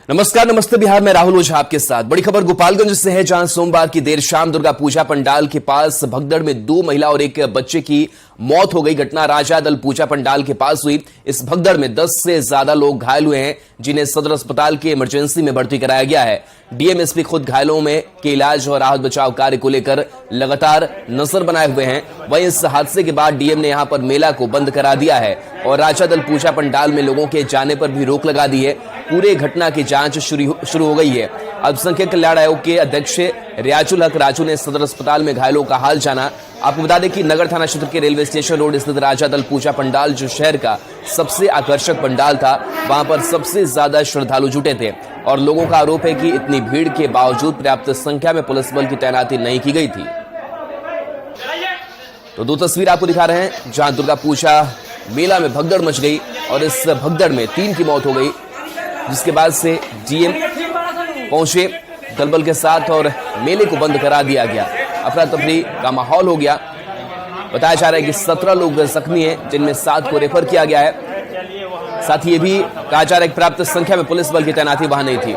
नमस्कार, नमस्ते बिहार में राहुल ओझा आपके साथ। बड़ी खबर गोपालगंज से है, जहां सोमवार की देर शाम दुर्गा पूजा पंडाल के पास भगदड़ में 2 महिला और एक बच्चे की मौत हो गई। घटना राजा दल पूजा पंडाल के पास हुई। इस भगदड़ में 10 से ज्यादा लोग घायल हुए हैं, जिन्हें सदर अस्पताल के इमरजेंसी में भर्ती कराया गया है। डीएमएसपी खुद घायलों में के इलाज और राहत बचाव कार्य को लेकर लगातार नजर बनाए हुए हैं। वहीं इस हादसे के बाद डीएम ने यहां पर मेला को बंद करा दिया है और राजा दल पूजा पंडाल में लोगों के जाने पर भी रोक लगा दी है। पूरे घटना की जांच शुरू हो गई है। अल्पसंख्यक कल्याण आयोग के अध्यक्ष रियाजुल हक राजू ने सदर अस्पताल में घायलों का हाल जाना। आपको बता दें कि नगर थाना क्षेत्र के रेलवे स्टेशन रोड स्थित राजा दल पूजा पंडाल, जो शहर का सबसे आकर्षक पंडाल था, वहां पर सबसे ज्यादा श्रद्धालु जुटे थे और लोगों का आरोप है कि इतनी भीड़ के बावजूद पर्याप्त संख्या में पुलिस बल की तैनाती नहीं की गई थी। तो 2 तस्वीर आपको दिखा रहे हैं, जहां दुर्गा पूजा मेला में भगदड़ मच गई और इस भगदड़ में 3 की मौत हो गई, जिसके बाद से डीएम पहुंचे दलबल के साथ और मेले को बंद करा दिया गया। अफरा तफरी का माहौल हो गया। बताया जा रहा है कि 17 लोग जख्मी हैं, जिनमें 7 को रेफर किया गया है। साथ ही ये भी कहा जा रहा है कि पर्याप्त संख्या में पुलिस बल की तैनाती वहां नहीं थी।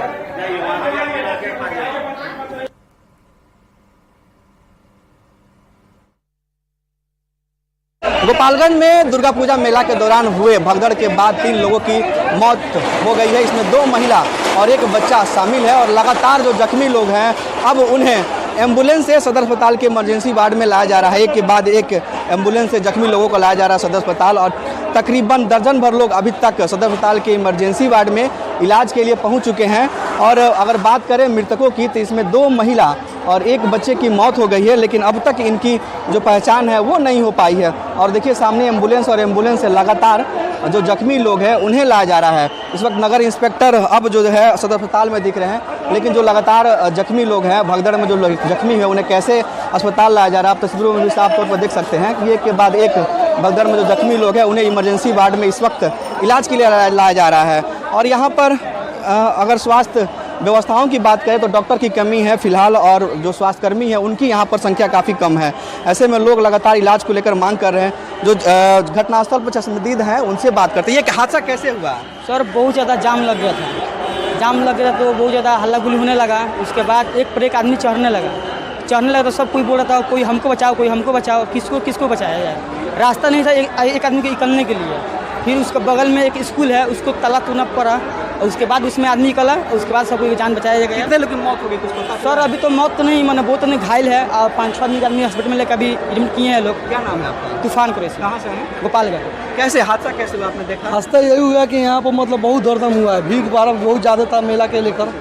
गोपालगंज में दुर्गा पूजा मेला के दौरान हुए भगदड़ के बाद 3 लोगों की मौत हो गई है। इसमें 2 महिला और एक बच्चा शामिल है और लगातार जो जख्मी लोग हैं, अब उन्हें एम्बुलेंस से सदर अस्पताल के इमरजेंसी वार्ड में लाया जा रहा है। एक के बाद एक एम्बुलेंस से जख्मी लोगों को लाया जा रहा है सदर अस्पताल और तकरीबन दर्जन भर लोग अभी तक सदर अस्पताल के इमरजेंसी वार्ड में इलाज के लिए पहुंच चुके हैं। और अगर बात करें मृतकों की, तो इसमें 2 महिला और एक बच्चे की मौत हो गई है, लेकिन अब तक इनकी जो पहचान है वो नहीं हो पाई है। और देखिए सामने एम्बुलेंस और एम्बुलेंस से लगातार जो जख्मी लोग हैं उन्हें लाया जा रहा है। इस वक्त नगर इंस्पेक्टर अब जो है सदर अस्पताल में दिख रहे हैं, लेकिन जो लगातार जख्मी लोग हैं, भगदड़ में जो जख्मी है, उन्हें कैसे अस्पताल लाया जा रहा है, आप तस्वीरों में भी साफ तौर पर देख सकते हैं कि एक के बाद एक भगदड़ में जो जख्मी लोग हैं उन्हें इमरजेंसी वार्ड में इस वक्त इलाज के लिए लाया जा रहा है। और यहाँ पर अगर स्वास्थ्य व्यवस्थाओं की बात करें तो डॉक्टर की कमी है फिलहाल, और जो स्वास्थ्यकर्मी है उनकी यहाँ पर संख्या काफ़ी कम है। ऐसे में लोग लगातार इलाज को लेकर मांग कर रहे हैं। जो घटनास्थल पर चश्मदीद हैं उनसे बात करते हैं। ये हादसा कैसे हुआ? सर बहुत ज़्यादा जाम लग गया था। जाम लग गया तो बहुत ज़्यादा हल्ला गुल्ली होने लगा। उसके बाद एक पर एक आदमी चढ़ने लगा तो सब कोई बोल रहा था, कोई हमको बचाओ, कोई हमको बचाओ। किसको बचाया जाए? रास्ता नहीं था एक आदमी को निकलने के लिए। फिर उसके बगल में एक स्कूल है, उसको ताला तोड़ना पड़ा और उसके बाद उसमें आदमी निकला। उसके बाद सब कोई जान बचाया गया। कितने लोगों की मौत हो गई कुछ पता? सर अभी तो मौत तो नहीं, मैंने बहुत नहीं घायल है और 5-6 आदमी हॉस्पिटल में लेकर अभी एडमिट किए हैं लोग। क्या नाम है आपका? तूफान कुरैशी। कहाँ से हैं? गोपालगंज। कैसे हादसा कैसे हुआ, आपने देखा? हादसा यही हुआ कि यहाँ पर मतलब बहुत दर्दम हुआ है। भीड़ भाड़ बहुत ज़्यादा था मेला के लेकर,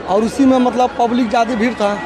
और उसी में मतलब पब्लिक ज़्यादा भीड़ था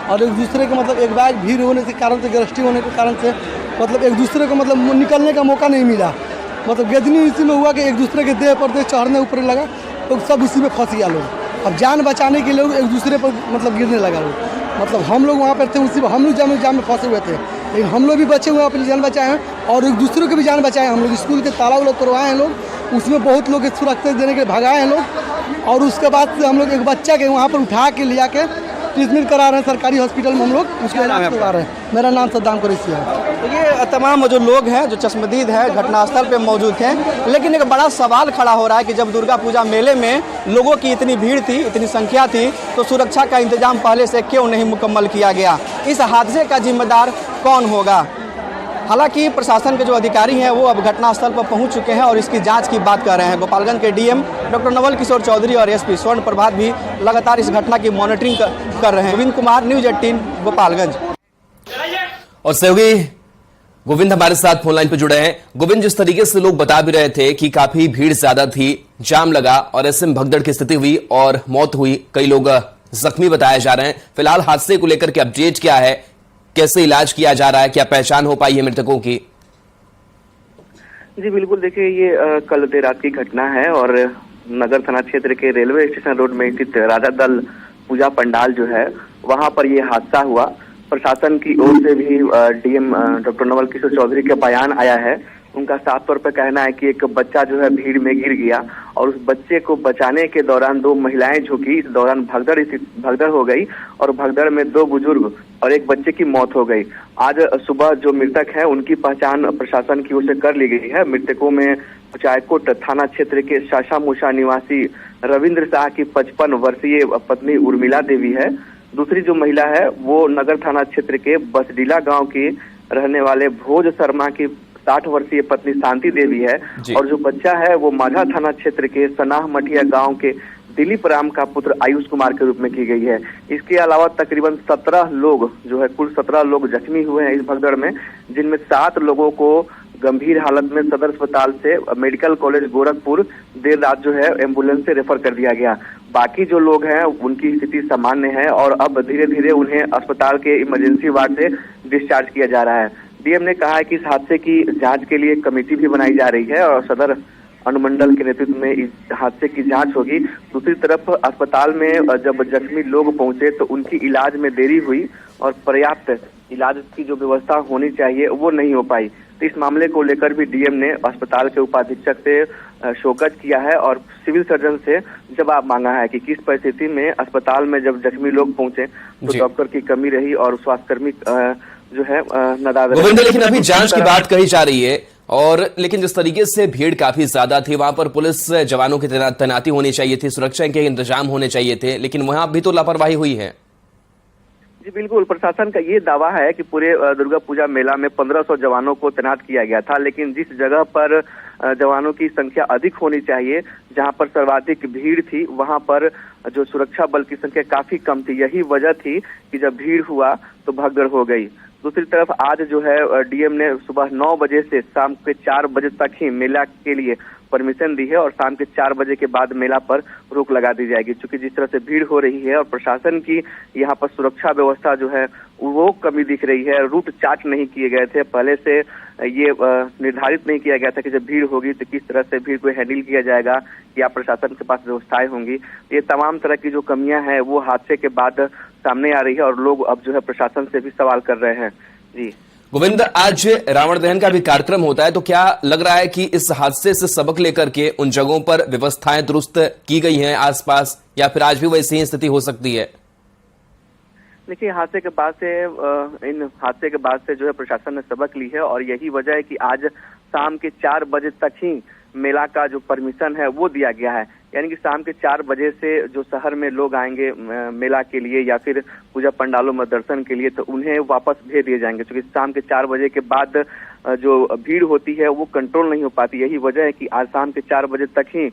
और एक दूसरे के मतलब एक बार भीड़ होने के कारण से, गृष्टि होने के कारण से मतलब एक दूसरे को मतलब निकलने का मौका नहीं मिला। मतलब गेदनी इसी में हुआ कि एक दूसरे के देह पर चढ़ने ऊपर लगा तो सब इसी में फंस गया लोग। अब जान बचाने के लोग एक दूसरे पर मतलब गिरने लगा लोग। मतलब हम लोग वहाँ पर थे, उसी हम लोग जाम में फंसे हुए थे, लेकिन हम लोग भी बचे हुए, अपनी जान बचाए हैं और एक दूसरे को भी जान बचाए हैं। हम लोग स्कूल के ताला वाला तोड़वाए हैं लोग, उसमें बहुत लोग सुरक्षा देने के लिए भगाए हैं लोग। और उसके बाद से हम लोग एक बच्चा के वहाँ पर उठा के लिया के ट्रीटमेंट करा रहे हैं सरकारी हॉस्पिटल में। हम लोग उसका इलाज करवा रहे हैं। मेरा नाम सद्दाम कुरैशी है। तो ये तमाम जो लोग हैं जो चश्मदीद हैं घटनास्थल पे मौजूद हैं, लेकिन एक बड़ा सवाल खड़ा हो रहा है कि जब दुर्गा पूजा मेले में लोगों की इतनी भीड़ थी, इतनी संख्या थी, तो सुरक्षा का इंतजाम पहले से क्यों नहीं मुकम्मल किया गया? इस हादसे का जिम्मेदार कौन होगा? हालांकि प्रशासन के जो अधिकारी हैं वो अब घटनास्थल पर पहुंच चुके हैं और इसकी जांच की बात कर रहे हैं। गोपालगंज के डीएम डॉक्टर नवल किशोर चौधरी और एसपी स्वर्ण प्रभात भी लगातार इस घटना की मॉनिटरिंग कर रहे हैं। गोविंद कुमार, न्यूज 18 गोपालगंज। और सहयोगी गोविंद हमारे साथ फोन लाइन पर जुड़े हैं। गोविंद, जिस तरीके से लोग बता भी रहे थे कि काफी भीड़ ज्यादा थी, जाम लगा और ऐसे में भगदड़ की स्थिति हुई और मौत हुई, कई लोग जख्मी बताए जा रहे हैं। फिलहाल हादसे को लेकर के अपडेट क्या है, कैसे इलाज किया जा रहा है, क्या पहचान हो पाई है मृतकों की? जी बिल्कुल, देखिए ये कल देर रात की घटना है और नगर थाना क्षेत्र के रेलवे स्टेशन रोड में स्थित राजा दल पूजा पंडाल जो है वहां पर ये हादसा हुआ। प्रशासन की ओर से भी डीएम डॉक्टर नवल किशोर चौधरी का बयान आया है। उनका साफ तौर पर कहना है कि एक बच्चा जो है भीड़ में गिर गया और उस बच्चे को बचाने के दौरान 2 महिलाएं झुकी। इस दौरान भगदड़ हो गई और भगदड़ में 2 बुजुर्ग और एक बच्चे की मौत हो गई। आज सुबह जो मृतक है उनकी पहचान प्रशासन की ओर से कर ली गई है। मृतकों में कुचायकोट थाना क्षेत्र के शाशामूसा निवासी रविंद्र शाह की 55 वर्षीय पत्नी उर्मिला देवी है। दूसरी जो महिला है वो नगर थाना क्षेत्र के बसडीला गांव की रहने वाले भोज शर्मा की 60 वर्षीय पत्नी शांति देवी है। और जो बच्चा है वो माझा थाना क्षेत्र के सनाह मठिया गांव के दिलीप राम का पुत्र आयुष कुमार के रूप में की गई है। इसके अलावा तकरीबन 17 लोग जो है, कुल 17 लोग जख्मी हुए हैं इस भगदड़ में, जिनमें 7 लोगों को गंभीर हालत में सदर अस्पताल से मेडिकल कॉलेज गोरखपुर देर रात जो है एम्बुलेंस से रेफर कर दिया गया। बाकी जो लोग हैं उनकी स्थिति सामान्य है और अब धीरे धीरे उन्हें अस्पताल के इमरजेंसी वार्ड से डिस्चार्ज किया जा रहा है। डीएम ने कहा है कि इस हादसे की जांच के लिए कमेटी भी बनाई जा रही है और सदर अनुमंडल के नेतृत्व में इस हादसे की जांच होगी। दूसरी तरफ अस्पताल में जब जख्मी लोग पहुंचे तो उनकी इलाज में देरी हुई और पर्याप्त इलाज की जो व्यवस्था होनी चाहिए वो नहीं हो पाई। तो इस मामले को लेकर भी डीएम ने अस्पताल के उपाधीक्षक से शोकत किया है और सिविल सर्जन से जवाब मांगा है कि किस परिस्थिति में अस्पताल में जब जख्मी लोग पहुंचे तो डॉक्टर की कमी रही और स्वास्थ्यकर्मी जो है नदारद। गोविंद, लेकिन अभी जांच की बात कही जा रही है और लेकिन जिस तरीके से भीड़ काफी ज्यादा थी, वहां पर पुलिस जवानों की तैनाती होनी चाहिए थी, सुरक्षा के इंतजाम होने चाहिए थे, लेकिन वहां भी तो लापरवाही हुई है। जी बिल्कुल, प्रशासन का ये दावा है कि पूरे दुर्गा पूजा मेला में 1500 जवानों को तैनात किया गया था, लेकिन जिस जगह पर जवानों की संख्या अधिक होनी चाहिए, जहां पर सर्वाधिक भीड़ थी, वहां पर जो सुरक्षा बल की संख्या काफी कम थी। यही वजह थी कि जब भीड़ हुआ तो भगदड़ हो गई। दूसरी तरफ आज जो है डीएम ने सुबह 9 बजे से शाम के 4 बजे तक ही मेला के लिए परमिशन दी है और शाम के 4 बजे के बाद मेला पर रोक लगा दी जाएगी। क्योंकि जिस तरह से भीड़ हो रही है और प्रशासन की यहाँ पर सुरक्षा व्यवस्था जो है वो कमी दिख रही है। रूट चार्ट नहीं किए गए थे, पहले से ये निर्धारित नहीं किया गया था कि जब भीड़ होगी तो किस तरह से भीड़ को हैंडल किया जाएगा या प्रशासन के पास व्यवस्थाएं होंगी। ये तमाम तरह की जो कमियां हैं वो हादसे के बाद सामने आ रही है और लोग अब जो है प्रशासन से भी सवाल कर रहे हैं। जी गोविंद, आज रावण दहन का भी कार्यक्रम होता है, तो क्या लग रहा है कि इस हादसे से सबक लेकर के उन जगहों पर व्यवस्थाएं दुरुस्त की गई हैं आसपास, या फिर आज भी वैसी ही स्थिति हो सकती है? देखिए, इन हादसे के बाद से जो है प्रशासन ने सबक ली है और यही वजह है कि आज शाम के 4 बजे तक ही मेला का जो परमिशन है वो दिया गया है। यानी कि शाम के 4 बजे से जो शहर में लोग आएंगे मेला के लिए या फिर पूजा पंडालों में दर्शन के लिए, तो उन्हें वापस भेज दिए जाएंगे, क्योंकि शाम के 4 बजे के बाद जो भीड़ होती है वो कंट्रोल नहीं हो पाती। यही वजह है कि आज शाम के 4 बजे तक ही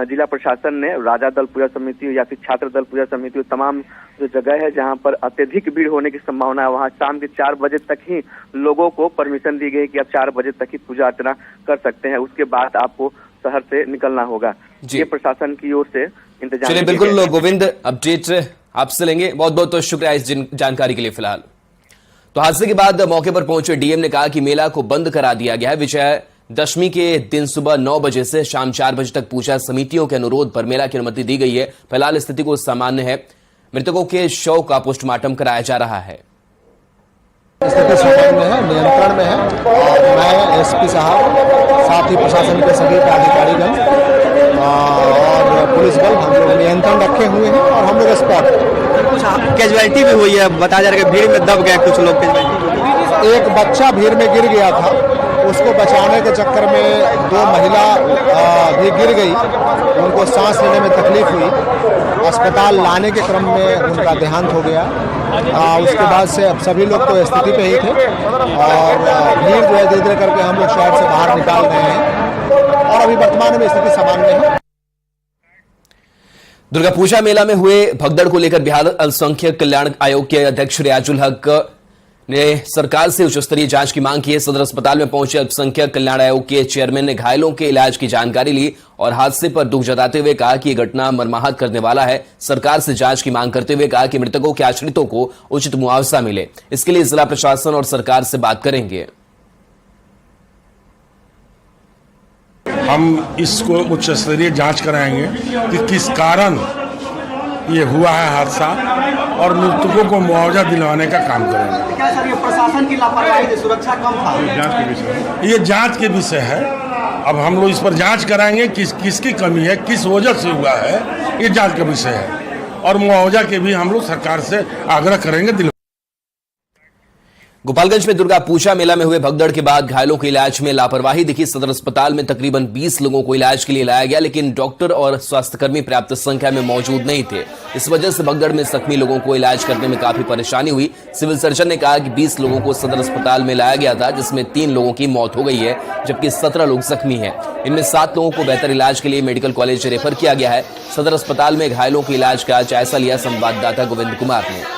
जिला प्रशासन ने राजा दल पूजा समिति या फिर छात्र दल पूजा समिति, तमाम जो जगह है जहां पर अत्यधिक भीड़ होने की संभावना है, वहां शाम के 4 बजे तक ही लोगों को परमिशन दी गई कि आप 4 बजे तक ही पूजा अर्चना कर सकते हैं, उसके बाद आपको शहर से निकलना होगा। ये प्रशासन की ओर से इंतजाम। चलिए, बिल्कुल गोविंद, अपडेट आपसे लेंगे। बहुत बहुत शुक्रिया इस जानकारी के लिए। फिलहाल तो हादसे के बाद मौके पर पहुंचे डीएम ने कहा कि मेला को बंद करा दिया गया है। विजयदशमी के दिन सुबह 9 बजे से शाम 4 बजे तक पूजा समितियों के अनुरोध पर मेला की अनुमति दी गई है। फिलहाल स्थिति को सामान्य है। मृतकों के शव का पोस्टमार्टम कराया जा रहा है। स्थिति सामान्य है, नियंत्रण में है और मैं एसपी साहब, साथ ही प्रशासन के सभी अधिकारीगण और पुलिस बल हम लोग नियंत्रण रखे हुए हैं और हम लोग स्पॉट। कुछ कैजुअलिटी भी हुई है, बताया जा रहा है कि भीड़ में दब गए कुछ लोग। एक बच्चा भीड़ में गिर गया था, उसको बचाने के चक्कर में 2 महिला भी गिर गई, उनको सांस लेने में तकलीफ हुई। अस्पताल लाने के क्रम में उनका देहांत हो गया। उसके बाद से अब सभी लोग तो स्थिति पे ही थे और भीड़ जो है धीरे धीरे करके हम लोग शहर से बाहर निकाल रहे हैं और अभी वर्तमान में स्थिति सामान्य है। दुर्गा पूजा मेला में हुए भगदड़ को लेकर बिहार अल्पसंख्यक कल्याण आयोग के अध्यक्ष रियाजुल हक ने सरकार से उच्च स्तरीय जांच की मांग की है। सदर अस्पताल में पहुंचे अल्पसंख्यक कल्याण आयोग के चेयरमैन ने घायलों के इलाज की जानकारी ली और हादसे पर दुख जताते हुए कहा कि यह घटना मर्माहत करने वाला है। सरकार से जांच की मांग करते हुए कहा कि मृतकों के आश्रितों को उचित मुआवजा मिले, इसके लिए जिला प्रशासन और सरकार से बात करेंगे। हम इसको उच्च स्तरीय जांच कराएंगे कि किस कारण ये हुआ है हादसा और मृतकों को मुआवजा दिलवाने का काम करेंगे। क्या सर, ये प्रशासन की लापरवाही, सुरक्षा कम था? ये जांच के विषय है। अब हम लोग इस पर जांच कराएंगे किसकी कमी है, किस वजह से हुआ है, ये जांच का विषय है और मुआवजा के भी हम लोग सरकार से आग्रह करेंगे। गोपालगंज में दुर्गा पूजा मेला में हुए भगदड़ के बाद घायलों के इलाज में लापरवाही दिखी। सदर अस्पताल में तकरीबन 20 लोगों को इलाज के लिए लाया गया, लेकिन डॉक्टर और स्वास्थ्यकर्मी पर्याप्त संख्या में मौजूद नहीं थे। इस वजह से भगदड़ में जख्मी लोगों को इलाज करने में काफी परेशानी हुई। सिविल सर्जन ने कहा कि 20 लोगों को सदर अस्पताल में लाया गया था, जिसमें 3 लोगों की मौत हो गई है, जबकि 17 लोग जख्मी हैं। इनमें 7 लोगों को बेहतर इलाज के लिए मेडिकल कॉलेज रेफर किया गया है। सदर अस्पताल में घायलों के इलाज का जायजा लिया संवाददाता गोविंद कुमार ने।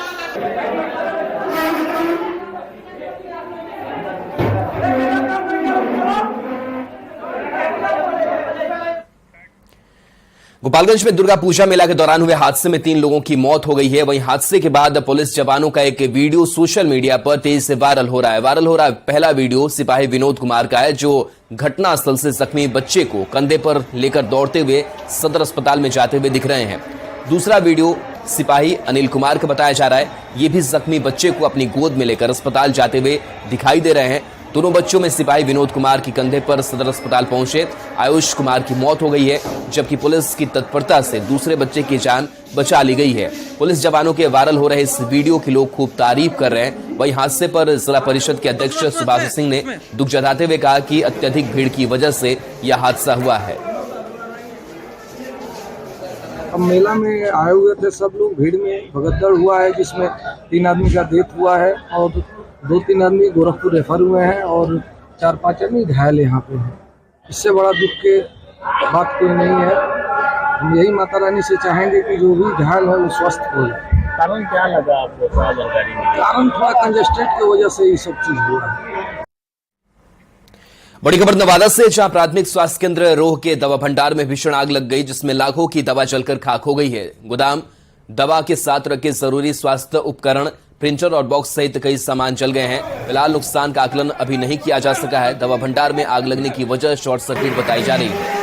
गोपालगंज में दुर्गा पूजा मेला के दौरान हुए हादसे में 3 लोगों की मौत हो गई है। वहीं हादसे के बाद पुलिस जवानों का एक वीडियो सोशल मीडिया पर तेजी से वायरल हो रहा है। पहला वीडियो सिपाही विनोद कुमार का है, जो घटनास्थल से जख्मी बच्चे को कंधे पर लेकर दौड़ते हुए सदर अस्पताल में जाते हुए दिख रहे हैं। दूसरा वीडियो सिपाही अनिल कुमार का बताया जा रहा है। ये भी जख्मी बच्चे को अपनी गोद में लेकर अस्पताल जाते हुए दिखाई दे रहे हैं। दोनों बच्चों में सिपाही विनोद कुमार की कंधे पर सदर अस्पताल पहुंचे आयुष कुमार की मौत हो गई है, जबकि पुलिस की तत्परता से दूसरे बच्चे की जान बचा ली गई है। पुलिस जवानों के वायरल हो रहे इस वीडियो की लोग खूब तारीफ कर रहे हैं। वहीं हादसे पर जिला परिषद के अध्यक्ष सुभाष सिंह ने दुख जताते हुए कहा कि अत्यधिक भीड़ की वजह से यह हादसा हुआ है। अब मेला में आए हुए थे सब लोग, भीड़ में भगदड़ हुआ है, जिसमें 3 आदमी का डेथ हुआ है और 2-3 आदमी गोरखपुर रेफर हुए हैं और 4-5 आदमी घायल यहाँ पे हैं। इससे बड़ा दुख के बात कोई नहीं है। हम यही माता रानी से चाहेंगे कि जो भी घायल है वो स्वस्थ हो जाए। कारण क्या लगा आपको, थोड़ा जानकारी नहीं? कारण थोड़ा कंजेस्टेड की वजह से ये सब चीज हुआ है। बड़ी खबर नवादा से, जहां प्राथमिक स्वास्थ्य केंद्र रोह के दवा भंडार में भीषण आग लग गई, जिसमें लाखों की दवा जलकर खाक हो गई है। गोदाम दवा के साथ रखे जरूरी स्वास्थ्य उपकरण, प्रिंटर और बॉक्स सहित कई सामान जल गए हैं। फिलहाल नुकसान का आकलन अभी नहीं किया जा सका है। दवा भंडार में आग लगने की वजह शॉर्ट सर्किट बताई जा रही है।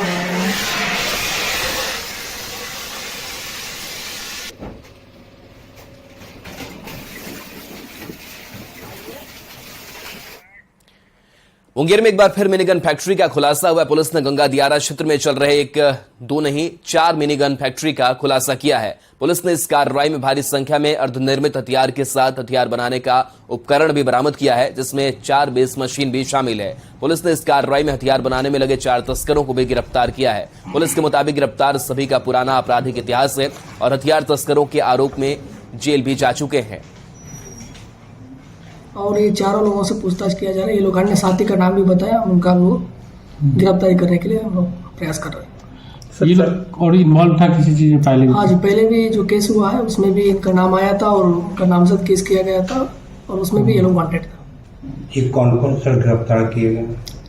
मुंगेर में एक बार फिर मिनीगन फैक्ट्री का खुलासा हुआ। पुलिस ने गंगा दियारा क्षेत्र में चल रहे 1-2 नहीं 4 मिनीगन फैक्ट्री का खुलासा किया है। पुलिस ने इस कार्रवाई में भारी संख्या में अर्धनिर्मित हथियार के साथ हथियार बनाने का उपकरण भी बरामद किया है, जिसमें 4 बेस मशीन भी शामिल है। पुलिस ने इस कार्रवाई में हथियार बनाने में लगे 4 तस्करों को भी गिरफ्तार किया है। पुलिस के मुताबिक गिरफ्तार सभी का पुराना आपराधिक इतिहास है और हथियार तस्करों के आरोप में जेल भी जा चुके हैं। और ये चारों लोगों से पूछताछ किया जा रहा है। ये लोग अन्य साथी का नाम भी बताया, उनका वो गिरफ्तारी करने के लिए हम लोग प्रयास कर रहे हैं। ये लोग और इन्वॉल्व था किसी चीज में पहले? हाँ जी, पहले भी जो केस हुआ है उसमें भी इनका नाम आया था और उनका नामजद केस किया गया था और उसमें भी ये लोग वांटेड था। ये कौन-कौन सर गिरफ्तार किए गए?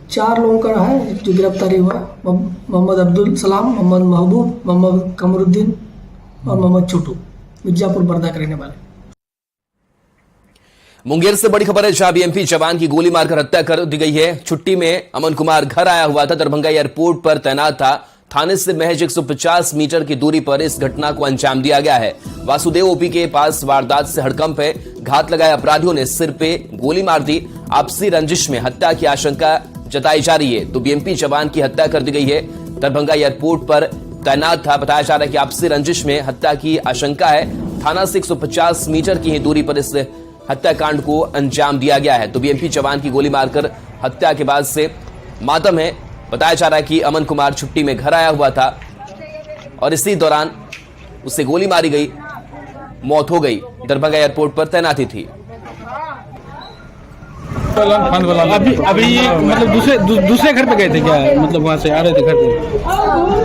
4 लोगों का है जो गिरफ्तारी हुआ। मोहम्मद अब्दुल सलाम, मोहम्मद महबूब, मोहम्मद कमरुद्दीन और मोहम्मद छोटू, मिर्जापुर बर्दा के रहने वाले। मुंगेर से बड़ी खबर है, जहां बीएमपी जवान की गोली मारकर हत्या कर दी गई है। छुट्टी में अमन कुमार घर आया हुआ था, दरभंगा एयरपोर्ट पर तैनात था। थाने से महज 150 मीटर की दूरी पर इस घटना को अंजाम दिया गया है। वासुदेव ओपी के पास वारदात से हड़कंप है। घात लगाए अपराधियों ने सिर पे गोली मार दी। आपसी रंजिश में हत्या की आशंका जताई जा रही है, तो बीएमपी जवान की हत्या कर दी गई है। दरभंगा एयरपोर्ट पर तैनात था। बताया जा रहा है कि आपसी रंजिश में हत्या की आशंका है। थाना से 150 मीटर की ही दूरी पर इस हत्याकांड को अंजाम दिया गया है। तो बीएमपी जवान की गोली मारकर हत्या के बाद से मातम है। बताया जा रहा है कि अमन कुमार छुट्टी में घर आया हुआ था और इसी दौरान उसे गोली मारी गई, मौत हो गई। दरभंगा एयरपोर्ट पर तैनाती थी। अभी ये मतलब दूसरे घर पे गए थे क्या? मतलब वहाँ से आ रहे थे घर पे?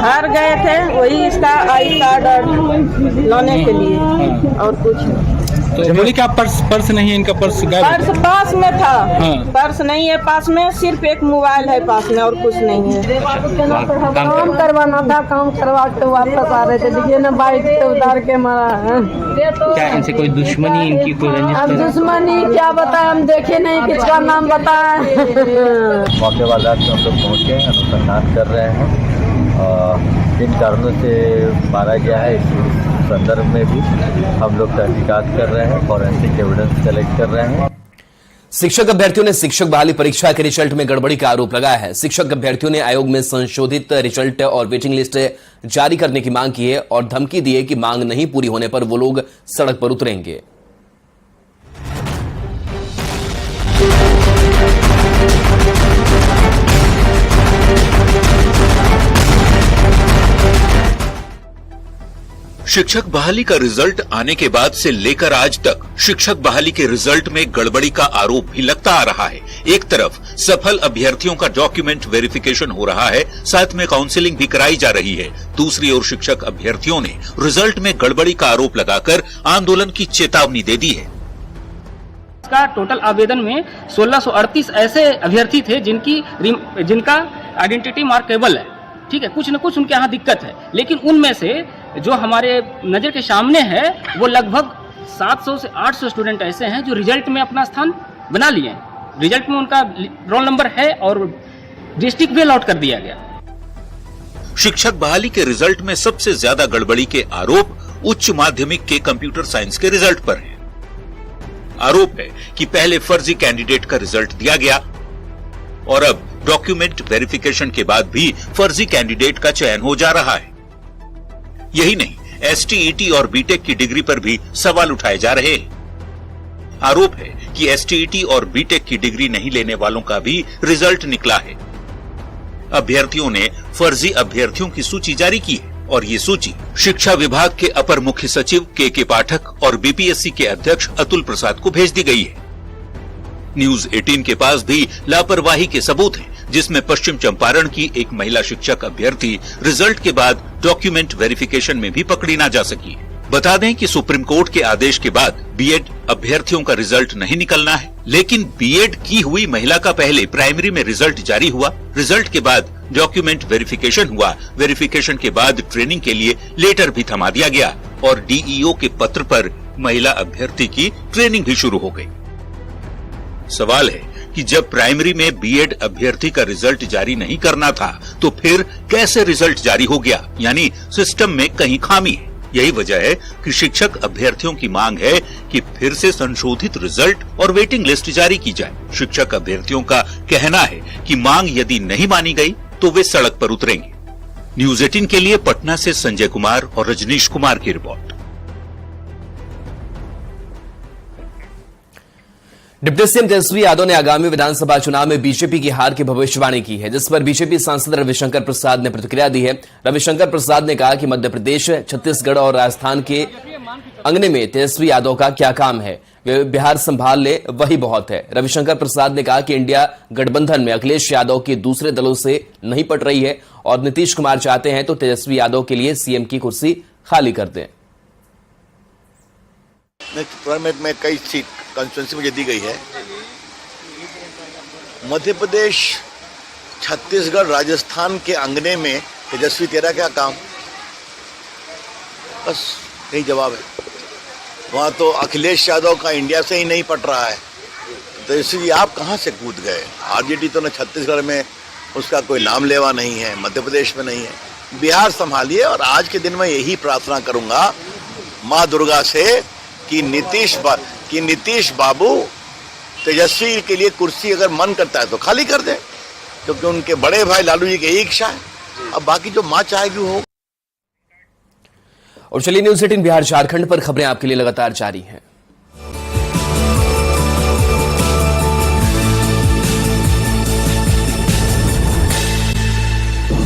घर गए थे, वही इसका आई कार्ड लाने के लिए और कुछ। तो बोले क्या पर्स नहीं है? इनका पर्स गायब? पर्स पास में था। हाँ। पर्स नहीं है पास में, सिर्फ एक मोबाइल है पास में और कुछ नहीं है। काम करवाना था, काम करवा के वापस आ रहे थे, देखिए ना बाइक से उतार के मारा है। क्या इनसे कोई दुश्मनी, इनकी कोई रंजिश? अब दुश्मनी क्या बताए, हम देखे नहीं, किसका नाम बताए। मौके वारदात में हम लोग पहुँचे, अनुसंधान कर रहे हैं। किन कारणों से मारा गया है इस संदर्भ में भी हम लोग तहकीकात कर रहे हैं, फॉरेंसिक एविडेंस कलेक्ट कर रहे हैं। शिक्षक अभ्यर्थियों ने शिक्षक बहाली परीक्षा के रिजल्ट में गड़बड़ी का आरोप लगाया है। शिक्षक अभ्यर्थियों ने आयोग में संशोधित रिजल्ट और वेटिंग लिस्ट जारी करने की मांग की है और धमकी दी है कि मांग नहीं पूरी होने पर वो लोग सड़क पर उतरेंगे। शिक्षक बहाली का रिजल्ट आने के बाद से लेकर आज तक शिक्षक बहाली के रिजल्ट में गड़बड़ी का आरोप भी लगता आ रहा है। एक तरफ सफल अभ्यर्थियों का डॉक्यूमेंट वेरिफिकेशन हो रहा है, साथ में काउंसलिंग भी कराई जा रही है। दूसरी ओर शिक्षक अभ्यर्थियों ने रिजल्ट में गड़बड़ी का आरोप लगाकर आंदोलन की चेतावनी दे दी है। इसका टोटल आवेदन में 1638 ऐसे अभ्यर्थी थे जिनका आइडेंटिटी मार्केबल है, ठीक है, कुछ न कुछ उनके यहाँ दिक्कत है, लेकिन उनमें से जो हमारे नजर के सामने है वो लगभग 700 से 800 स्टूडेंट ऐसे हैं जो रिजल्ट में अपना स्थान बना लिए हैं। रिजल्ट में उनका रोल नंबर है और डिस्ट्रिक्ट भी अलॉट कर दिया गया। शिक्षक बहाली के रिजल्ट में सबसे ज्यादा गड़बड़ी के आरोप उच्च माध्यमिक के कंप्यूटर साइंस के रिजल्ट पर है। आरोप है कि पहले फर्जी कैंडिडेट का रिजल्ट दिया गया और अब डॉक्यूमेंट वेरिफिकेशन के बाद भी फर्जी कैंडिडेट का चयन हो जा रहा है। यही नहीं, एसटीईटी और बीटेक की डिग्री पर भी सवाल उठाए जा रहे हैं। आरोप है कि एसटीईटी और बीटेक की डिग्री नहीं लेने वालों का भी रिजल्ट निकला है। अभ्यर्थियों ने फर्जी अभ्यर्थियों की सूची जारी की है और ये सूची शिक्षा विभाग के अपर मुख्य सचिव के पाठक और बीपीएससी के अध्यक्ष अतुल प्रसाद को भेज दी गई है। न्यूज 18 के पास भी लापरवाही के सबूत हैं, जिसमें पश्चिम चंपारण की एक महिला शिक्षक अभ्यर्थी रिजल्ट के बाद डॉक्यूमेंट वेरिफिकेशन में भी पकड़ी ना जा सकी। बता दें कि सुप्रीम कोर्ट के आदेश के बाद बीएड अभ्यर्थियों का रिजल्ट नहीं निकलना है, लेकिन बीएड की हुई महिला का पहले प्राइमरी में रिजल्ट जारी हुआ, रिजल्ट के बाद डॉक्यूमेंट वेरिफिकेशन हुआ, वेरिफिकेशन के बाद ट्रेनिंग के लिए लेटर भी थमा दिया गया और डीईओ के पत्र पर महिला अभ्यर्थी की ट्रेनिंग भी शुरू हो गई। सवाल है कि जब प्राइमरी में बीएड अभ्यर्थी का रिजल्ट जारी नहीं करना था तो फिर कैसे रिजल्ट जारी हो गया, यानी सिस्टम में कहीं खामी है। यही वजह है कि शिक्षक अभ्यर्थियों की मांग है कि फिर से संशोधित रिजल्ट और वेटिंग लिस्ट जारी की जाए। शिक्षक अभ्यर्थियों का कहना है कि मांग यदि नहीं मानी गई तो वे सड़क पर उतरेंगे। न्यूज 18 के लिए पटना से संजय कुमार और रजनीश कुमार की report. Deputy CM Tejashwi Yadav ने आगामी विधानसभा चुनाव में बीजेपी की हार की भविष्यवाणी की है, जिस पर बीजेपी सांसद रविशंकर प्रसाद ने प्रतिक्रिया दी है। रविशंकर प्रसाद ने कहा कि मध्य प्रदेश, छत्तीसगढ़ और राजस्थान के अंगने में तेजस्वी यादव का क्या काम है, वे बिहार संभाल ले वही बहुत है। रविशंकर प्रसाद ने कहा कि इंडिया गठबंधन में अखिलेश यादव के दूसरे दलों से नहीं पट रही है और नीतीश कुमार चाहते हैं तो तेजस्वी यादव के लिए सीएम की कुर्सी खाली कर दें। में कई सीट कॉन्स्टिट्यूंसी मुझे दी गई है। मध्य प्रदेश, छत्तीसगढ़, राजस्थान के अंगने में तेजस्वी तेरा क्या काम, बस यही जवाब है। वहाँ तो अखिलेश यादव का इंडिया से ही नहीं पट रहा है, तो इसलिए आप कहाँ से कूद गए। आरजेडी तो न छत्तीसगढ़ में उसका कोई नाम लेवा नहीं है, मध्य प्रदेश में नहीं है। बिहार संभालिए और आज के दिन मैं यही प्रार्थना करूंगा माँ दुर्गा से कि नीतीश बाबू तेजस्वी के लिए कुर्सी अगर मन करता है तो खाली कर दे, क्योंकि उनके बड़े भाई लालू जी की यही इच्छा है। अब बाकी जो माँ चाहेगी वो। और चलिए न्यूज 18 बिहार झारखंड पर खबरें आपके लिए लगातार जारी हैं।